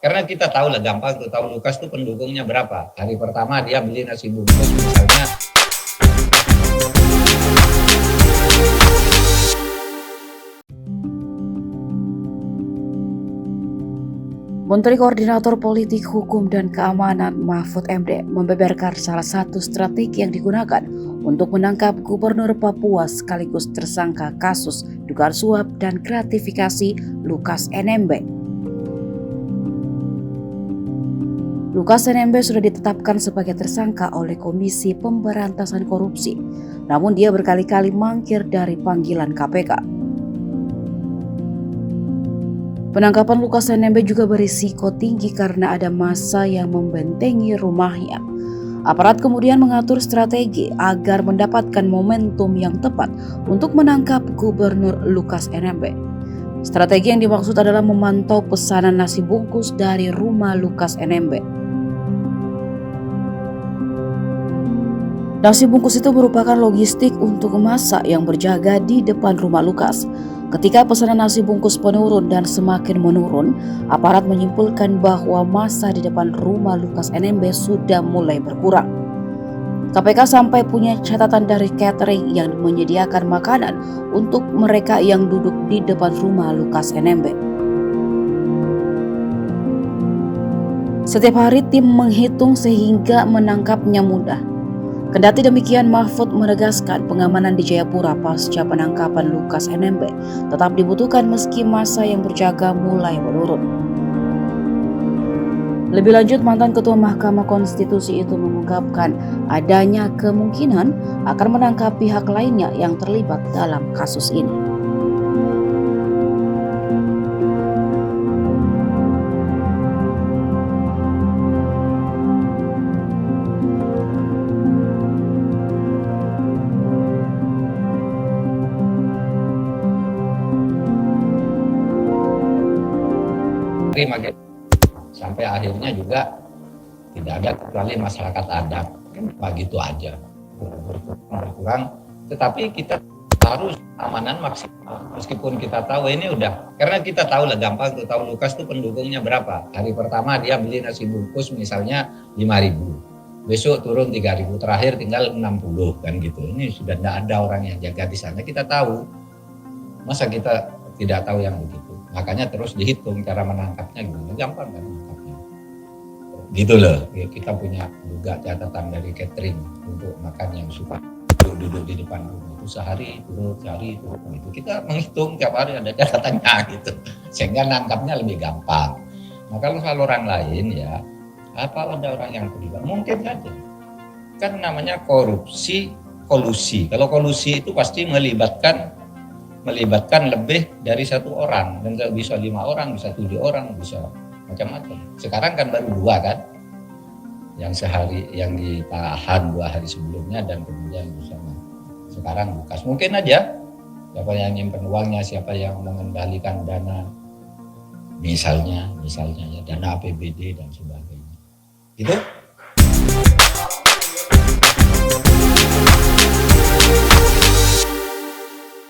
Karena kita tahu lah, gampang tuh tahu Lukas tuh pendukungnya berapa. Hari pertama dia beli nasi bungkus misalnya. Menteri Koordinator Politik, Hukum, dan Keamanan Mahfud MD membeberkan salah satu strategi yang digunakan untuk menangkap Gubernur Papua sekaligus tersangka kasus dugaan suap dan gratifikasi Lukas NMB. Lukas NMB sudah ditetapkan sebagai tersangka oleh Komisi Pemberantasan Korupsi, namun dia berkali-kali mangkir dari panggilan KPK. Penangkapan Lukas NMB juga berisiko tinggi karena ada massa yang membentengi rumahnya. Aparat kemudian mengatur strategi agar mendapatkan momentum yang tepat untuk menangkap Gubernur Lukas NMB. Strategi yang dimaksud adalah memantau pesanan nasi bungkus dari rumah Lukas NMB. Nasi bungkus itu merupakan logistik untuk massa yang berjaga di depan rumah Lukas. Ketika pesanan nasi bungkus menurun dan semakin menurun, aparat menyimpulkan bahwa massa di depan rumah Lukas NMB sudah mulai berkurang. KPK sampai punya catatan dari catering yang menyediakan makanan untuk mereka yang duduk di depan rumah Lukas NMB. Setiap hari tim menghitung sehingga menangkapnya mudah. Kendati demikian, Mahfud menegaskan pengamanan di Jayapura pasca penangkapan Lukas NMB tetap dibutuhkan meski massa yang berjaga mulai menurun. Lebih lanjut, mantan Ketua Mahkamah Konstitusi itu mengungkapkan adanya kemungkinan akan menangkap pihak lainnya yang terlibat dalam kasus ini. Sampai akhirnya juga tidak ada kecuali masyarakat adat, begitu aja berkurang. Tetapi kita harus amanan maksimal meskipun kita tahu ini udah, karena kita tahu lah, gampang tuh tahu Lukas tuh pendukungnya berapa. Hari pertama dia beli nasi bungkus misalnya 5.000, besok turun 3.000, terakhir tinggal 60 kan gitu. Ini sudah tidak ada orang yang jaga di sana, kita tahu. Masa kita tidak tahu yang begitu? Makanya terus dihitung cara menangkapnya gimana, gampang kan menangkapnya. Gitu loh, kita punya juga catatan dari catering untuk makan yang suka duduk di depan rumah itu sehari turun gitu. Kita menghitung tiap hari, ada catatannya gitu, sehingga nangkapnya lebih gampang. Nah kalau soal orang lain ya, apa ada orang yang terlibat? Mungkin saja. Kan namanya korupsi, kolusi. Kalau kolusi itu pasti melibatkan lebih dari satu orang, dan bisa 5 orang, bisa 7 orang, bisa macam-macam. Sekarang kan baru 2 kan, yang sehari yang ditahan 2 hari sebelumnya dan kemudian bersama. Sekarang Lukas, mungkin aja siapa yang nyimpen uangnya, siapa yang mengendalikan dana, misalnya ya dana APBD dan sebagainya. Gitu.